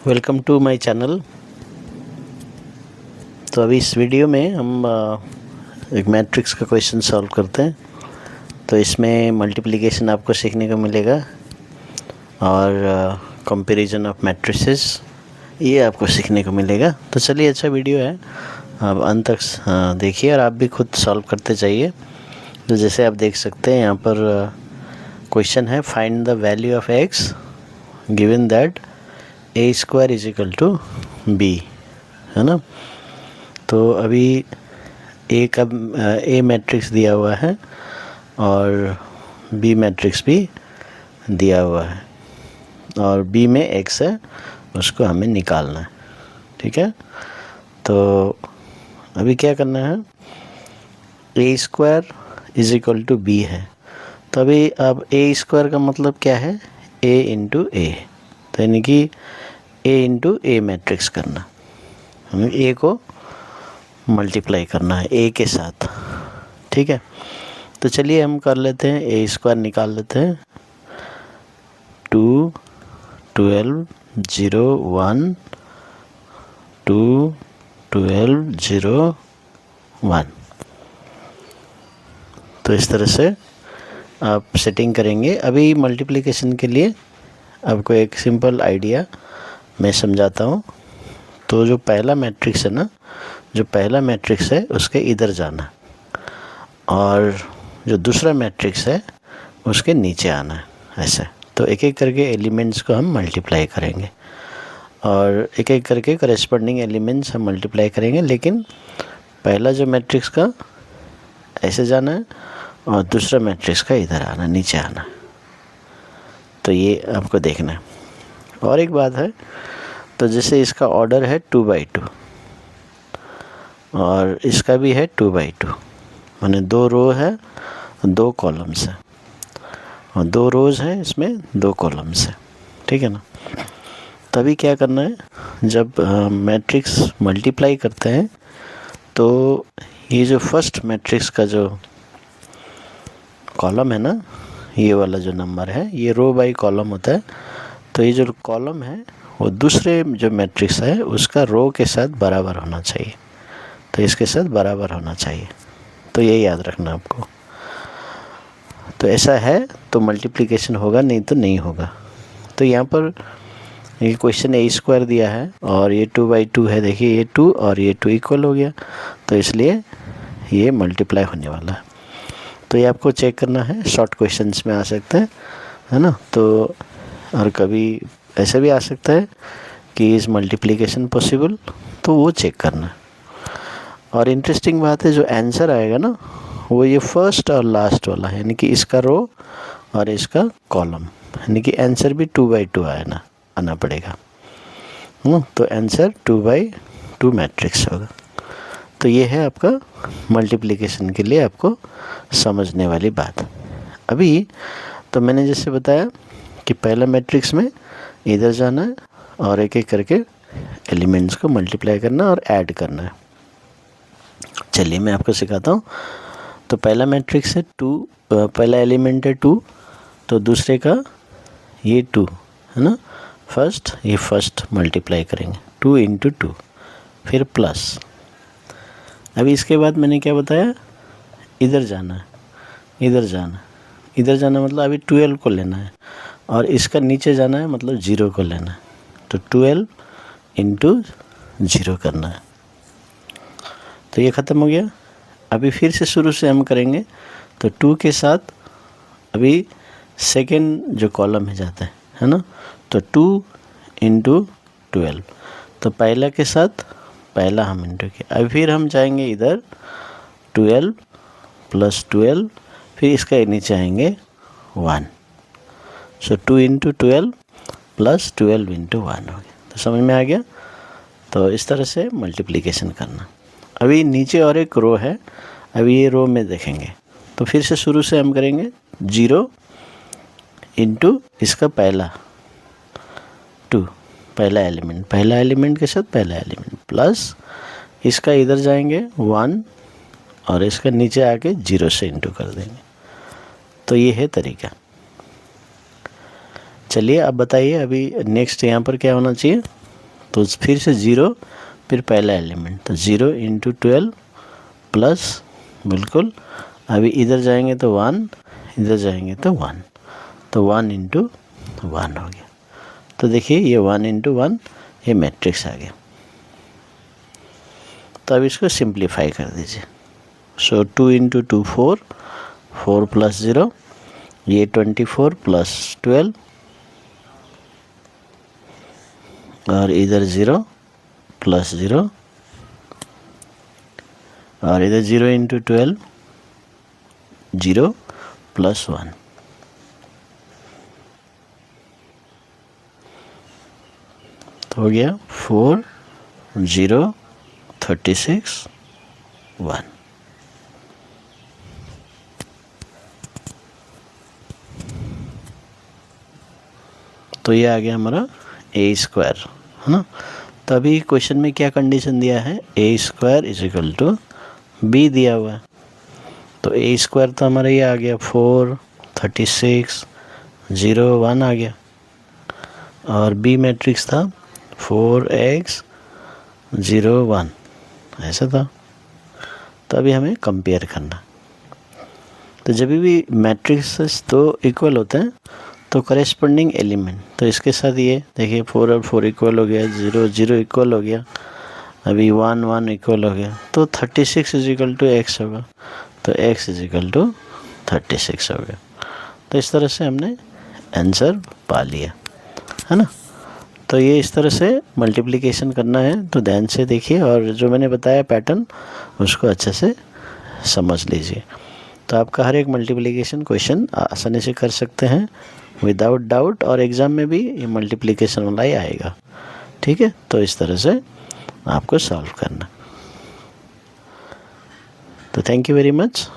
Welcome to my channel. तो अभी इस वीडियो में हम एक मैट्रिक्स का क्वेश्चन सॉल्व करते हैं। तो इसमें मल्टीप्लिकेशन आपको सीखने को मिलेगा और कंपैरिजन ऑफ मैट्रिसेस ये आपको सीखने को मिलेगा। तो चलिए, अच्छा वीडियो है, आप अंत तक देखिए और आप भी खुद सॉल्व करते जाइए। तो जैसे आप देख सकते हैं यहाँ पर क्वेश्चन है, find the value of x given that a square is equal to B, है ना। तो अभी ए मैट्रिक्स दिया हुआ है और बी मैट्रिक्स भी दिया हुआ है और बी में एक्स है, उसको हमें निकालना है। ठीक है, तो अभी क्या करना है, A square is equal to B है। तो अभी अब ए स्क्वायर का मतलब क्या है, ए इंटू ए, तो यानी कि ए इंटू ए मैट्रिक्स करना, हमें ए को मल्टीप्लाई करना है ए के साथ। ठीक है, तो चलिए हम कर लेते हैं, ए स्क्वायर निकाल लेते हैं। 2 12 0 1 2 12 0 1। तो इस तरह से आप सेटिंग करेंगे। अभी मल्टीप्लिकेशन के लिए आपको एक सिंपल आइडिया मैं समझाता हूँ। तो जो पहला मैट्रिक्स है ना, जो पहला मैट्रिक्स है उसके इधर जाना और जो दूसरा मैट्रिक्स है उसके नीचे आना है, ऐसे। तो एक एक करके एलिमेंट्स को हम मल्टीप्लाई करेंगे और एक एक करके करेस्पॉन्डिंग एलिमेंट्स हम मल्टीप्लाई करेंगे, लेकिन पहला जो मैट्रिक्स का ऐसे जाना है और दूसरा मैट्रिक्स का इधर आना, नीचे आना। तो ये आपको देखना है। और एक बात है, तो जैसे इसका ऑर्डर है 2/2 और इसका भी है 2/2, माने 2 रो है 2 कॉलम्स है और 2 रोज़ हैं, इसमें 2 कॉलम्स है। ठीक है ना। तभी क्या करना है, जब मैट्रिक्स मल्टीप्लाई करते हैं तो ये जो फर्स्ट मैट्रिक्स का जो कॉलम है ना, ये वाला जो नंबर है, ये रो बाई कॉलम होता है। तो ये जो कॉलम है वो दूसरे जो मैट्रिक्स है उसका रो के साथ बराबर होना चाहिए, तो इसके साथ बराबर होना चाहिए। तो ये याद रखना आपको। तो ऐसा है तो मल्टीप्लिकेशन होगा, नहीं तो नहीं होगा। तो यहाँ पर ये क्वेश्चन ए स्क्वायर दिया है और ये 2/2 है, देखिए ये 2 और ये 2 इक्वल हो गया, तो इसलिए ये मल्टीप्लाई होने वाला है। तो ये आपको चेक करना है, शॉर्ट क्वेश्चंस में आ सकते हैं, है ना। तो और कभी ऐसे भी आ सकता है कि इज़ मल्टीप्लिकेशन पॉसिबल, तो वो चेक करना है। और इंटरेस्टिंग बात है, जो आंसर आएगा ना वो ये फर्स्ट और लास्ट वाला है, यानी कि इसका रो और इसका कॉलम, यानी कि आंसर भी 2/2 आना पड़ेगा। तो आंसर 2/2 मैट्रिक्स होगा। तो ये है आपका मल्टीप्लिकेशन के लिए आपको समझने वाली बात। अभी तो मैंने जैसे बताया कि पहला मैट्रिक्स में इधर जाना है और एक एक करके एलिमेंट्स को मल्टीप्लाई करना और ऐड करना है। चलिए मैं आपको सिखाता हूँ। तो पहला मैट्रिक्स है 2, पहला एलिमेंट है 2, तो दूसरे का ये 2 है ना, फर्स्ट ये फर्स्ट मल्टीप्लाई करेंगे 2 × 2, फिर प्लस। अभी इसके बाद मैंने क्या बताया, इधर जाना है, इधर जाना, इधर जाना मतलब अभी 12 को लेना है और इसका नीचे जाना है मतलब 0 को लेना है। तो 12 × 0 करना है। तो ये ख़त्म हो गया। अभी फिर से शुरू से हम करेंगे। तो 2 के साथ अभी सेकेंड जो कॉलम में जाता है ना, तो 2 × 12, तो पहला के साथ पहला हम इंटू किया। अभी फिर हम जाएंगे इधर 12 + 12, फिर इसका नीचे आएंगे 1, सो 2 × 12 + 12 × 1 हो गया। तो समझ में आ गया। तो इस तरह से मल्टीप्लिकेशन करना। अभी नीचे और एक रो है, अभी ये रो में देखेंगे। तो फिर से शुरू से हम करेंगे 0 × इसका पहला 2, पहला एलिमेंट के साथ पहला एलिमेंट, प्लस इसका इधर जाएंगे 1 और इसका नीचे आके 0 से इंटू कर देंगे। तो ये है तरीका। चलिए अब बताइए, अभी नेक्स्ट यहाँ पर क्या होना चाहिए, तो फिर से 0 फिर पहला एलिमेंट, तो 0 इंटू 12 प्लस बिल्कुल, अभी इधर जाएंगे तो 1, इधर जाएंगे तो 1, तो 1 इंटू 1 हो गया। तो देखिए ये 1 इंटू 1 ये मैट्रिक्स आ गया। तो अब इसको सिंप्लीफाई कर दीजिए। सो 2 इंटू 2 4, 4 प्लस 0, ये 24 प्लस 12 और इधर 0 प्लस 0 और इधर 0 इंटू 12 0 प्लस 1, तो हो गया 4 0 36 1। तो ये आ गया हमारा ए स्क्वायर, है ना। तो अभी क्वेश्चन में क्या कंडीशन दिया है, A square is equal to B दिया हुआ है। तो ए स्क्वायर तो हमारा ये आ गया 4 36 0 1 आ गया, और बी मैट्रिक्स था 4x 0 1, ऐसा था। तो अभी हमें कंपेयर करना। तो जब भी मैट्रिक्स दो इक्वल होते हैं तो करेस्पॉन्डिंग एलिमेंट, तो इसके साथ ये देखिए 4 और 4 इक्वल हो गया, 0 0 इक्वल हो गया, अभी 1 1 इक्वल हो गया, तो 36 इज इक्वल टू एक्स होगा, तो x इज इक्वल टू 36 हो गया। तो इस तरह से हमने आंसर पा लिया, है ना। तो ये इस तरह से मल्टीप्लिकेशन करना है, तो ध्यान से देखिए और जो मैंने बताया पैटर्न उसको अच्छे से समझ लीजिए। तो आपका हर एक मल्टीप्लिकेशन क्वेश्चन आसानी से कर सकते हैं विदाउट डाउट, और एग्ज़ाम में भी ये मल्टीप्लिकेशन वाला ही आएगा, ठीक है। तो इस तरह से आपको सॉल्व करना। तो थैंक यू वेरी मच।